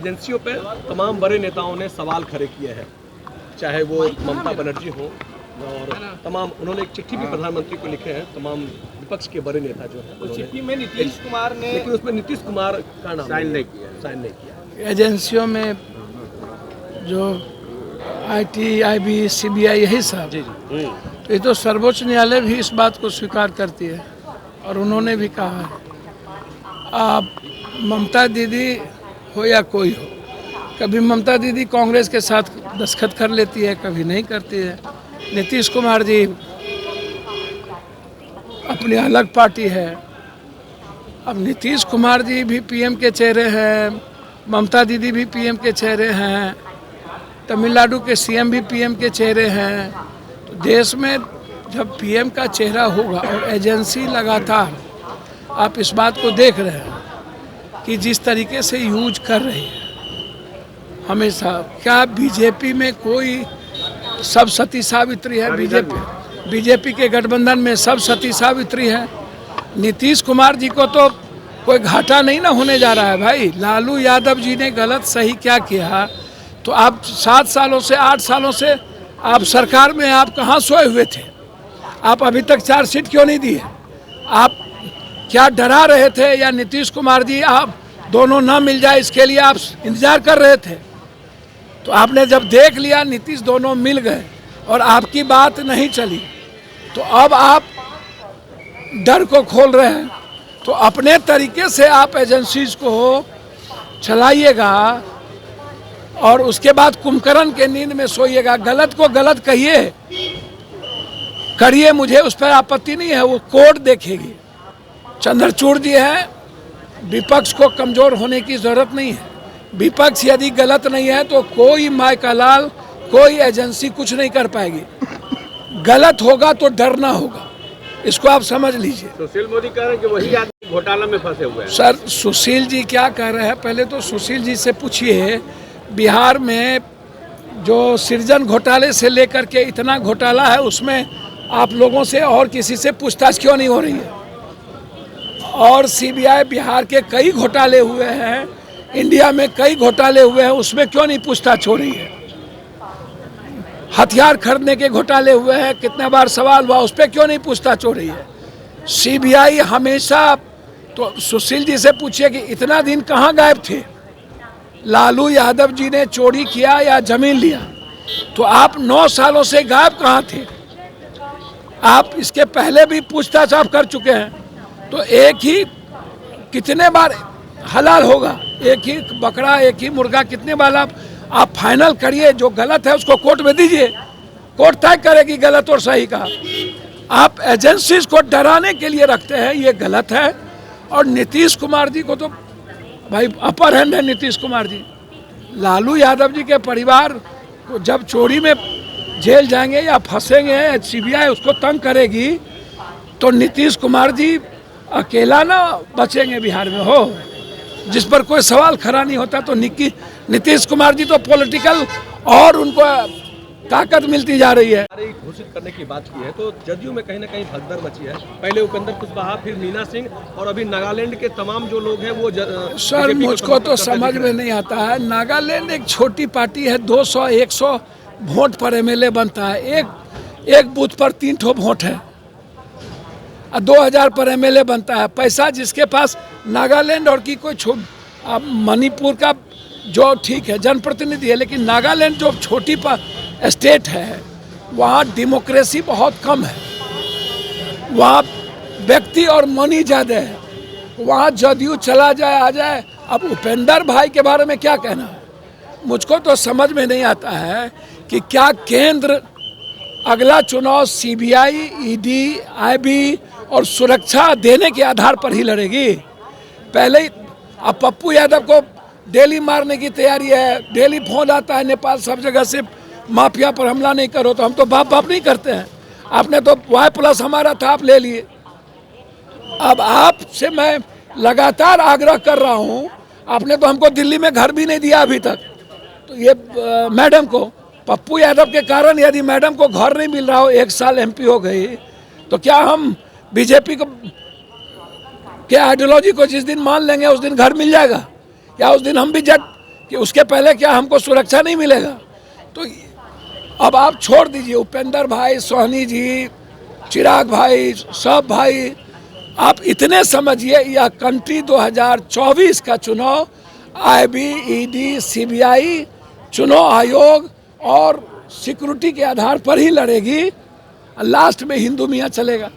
एजेंसियों पे तमाम बड़े नेताओं ने सवाल खड़े किए हैं, चाहे वो ममता बनर्जी हो और तमाम, उन्होंने एक चिट्ठी भी प्रधानमंत्री को लिखे हैं, तमाम विपक्ष के बड़े नेता जो हैं। चिट्ठी में नीतीश कुमार ने, लेकिन उसमें नीतीश कुमार का नाम साइन नहीं किया। एजेंसियों में जो IT, IB, CBI यही सब, तो ये तो सर्वोच्च न्यायालय भी इस बात को स्वीकार करती है और उन्होंने भी कहा है, आप ममता दीदी हो या कोई हो, कभी ममता दीदी कांग्रेस के साथ दस्तखत कर लेती है, कभी नहीं करती है। नीतीश कुमार जी अपनी अलग पार्टी है। अब नीतीश कुमार जी भी PM के चेहरे हैं, ममता दीदी भी PM के चेहरे हैं, तमिलनाडु के CM भी PM के चेहरे हैं। तो देश में जब PM का चेहरा होगा और एजेंसी लगातार, आप इस बात को देख रहे हैं कि जिस तरीके से यूज कर रही है हमेशा, क्या बीजेपी में कोई सब सती सावित्री है? बीजेपी के गठबंधन में सब सती सावित्री है। नीतीश कुमार जी को तो कोई घाटा नहीं ना होने जा रहा है भाई। लालू यादव जी ने गलत सही क्या किया, तो आप 7 सालों से 8 सालों से आप सरकार में, आप कहाँ सोए हुए थे? आप अभी तक चार्जशीट क्यों नहीं दिए? आप क्या डरा रहे थे, या नीतीश कुमार जी आप दोनों ना मिल जाए इसके लिए आप इंतजार कर रहे थे? तो आपने जब देख लिया नीतीश दोनों मिल गए और आपकी बात नहीं चली, तो अब आप डर को खोल रहे हैं। तो अपने तरीके से आप एजेंसीज को चलाइएगा और उसके बाद कुंभकर्ण के नींद में सोइएगा। गलत को गलत कहिए, करिए, मुझे उस पर आपत्ति नहीं है, वो कोर्ट देखेगी। चंद्रचूड़ जी है, विपक्ष को कमजोर होने की जरूरत नहीं है। विपक्ष यदि गलत नहीं है तो कोई माय का लाल, कोई एजेंसी कुछ नहीं कर पाएगी। गलत होगा तो डरना होगा, इसको आप समझ लीजिए। सुशील मोदी कह रहे हैं कि वही आदमी घोटाला में फंसे हुए हैं। सर, सुशील जी क्या कह रहे हैं, पहले तो सुशील जी से पूछिए, बिहार में जो सृजन घोटाले से लेकर के इतना घोटाला है, उसमें आप लोगों से और किसी से पूछताछ क्यों नहीं हो रही है? और CBI बिहार के कई घोटाले हुए हैं, इंडिया में कई घोटाले हुए हैं, उसमें क्यों नहीं पूछताछ हो रही है? हथियार खरीदने के घोटाले हुए हैं, कितने बार सवाल हुआ, उस पर क्यों नहीं पूछताछ हो रही है? CBI हमेशा, तो सुशील जी से पूछिए कि इतना दिन कहाँ गायब थे? लालू यादव जी ने चोरी किया या जमीन लिया, तो आप 9 सालों से गायब कहाँ थे? आप इसके पहले भी पूछताछ आप कर चुके हैं, तो एक ही कितने बार हलाल होगा? एक ही बकरा, एक ही मुर्गा, कितने बार आप फाइनल करिए। जो गलत है उसको कोर्ट में दीजिए, कोर्ट तय करेगी गलत और सही का। आप एजेंसीज को डराने के लिए रखते हैं, ये गलत है। और नीतीश कुमार जी को तो भाई अपर हैंड है नीतीश कुमार जी। लालू यादव जी के परिवार को जब चोरी में जेल जाएंगे या फंसेंगे, CBI उसको तंग करेगी, तो नीतीश कुमार जी अकेला ना बचेंगे बिहार में हो, जिस पर कोई सवाल खड़ा नहीं होता। तो नीतीश कुमार जी तो पॉलिटिकल और उनको ताकत मिलती जा रही है। घोषित करने की बात की है तो जदयू में कहीं ना कहीं भगदड़ मची है। पहले उपेंद्र कुशवाहा, फिर मीना सिंह, और अभी नागालैंड के तमाम जो लोग हैं वो सर, मुझको तो समझ में नहीं आता है। नागालैंड एक छोटी पार्टी है, 200-100 वोट पर MLA बनता है। एक बूथ पर 3 ठो वोट है, 2000 पर MLA बनता है। पैसा जिसके पास, नागालैंड और की कोई मणिपुर का जो ठीक है जनप्रतिनिधि है, लेकिन नागालैंड जो छोटी स्टेट है, वहाँ डेमोक्रेसी बहुत कम है, वहाँ व्यक्ति और मनी ज़्यादा है। वहाँ जदयू चला जाए आ जाए। अब उपेंद्र भाई के बारे में क्या कहना है? मुझको तो समझ में नहीं आता है कि क्या केंद्र अगला चुनाव CBI, ED, IB और सुरक्षा देने के आधार पर ही लड़ेगी। पहले अब पप्पू यादव को डेली मारने की तैयारी है, डेली फोन आता है नेपाल सब जगह से, माफिया पर हमला नहीं करो। तो हम तो बाप नहीं करते हैं। आपने तो Y+ हमारा था, आप ले लिए। अब आपसे मैं लगातार आग्रह कर रहा हूँ, आपने तो हमको दिल्ली में घर भी नहीं दिया अभी तक। तो ये मैडम को, पप्पू यादव के कारण यदि मैडम को घर नहीं मिल रहा हो, 1 साल MP हो गई, तो क्या हम बीजेपी को के आइडियोलॉजी को जिस दिन मान लेंगे उस दिन घर मिल जाएगा? या उस दिन हम भी कि उसके पहले क्या हमको सुरक्षा नहीं मिलेगा? तो अब आप छोड़ दीजिए, उपेंद्र भाई, सोहनी जी, चिराग भाई, सब भाई, आप इतने समझिए, यह कंट्री 2024 का चुनाव IB, ED, CBI, चुनाव आयोग और सिक्योरिटी के आधार पर ही लड़ेगी। लास्ट में हिंदू मियाँ चलेगा।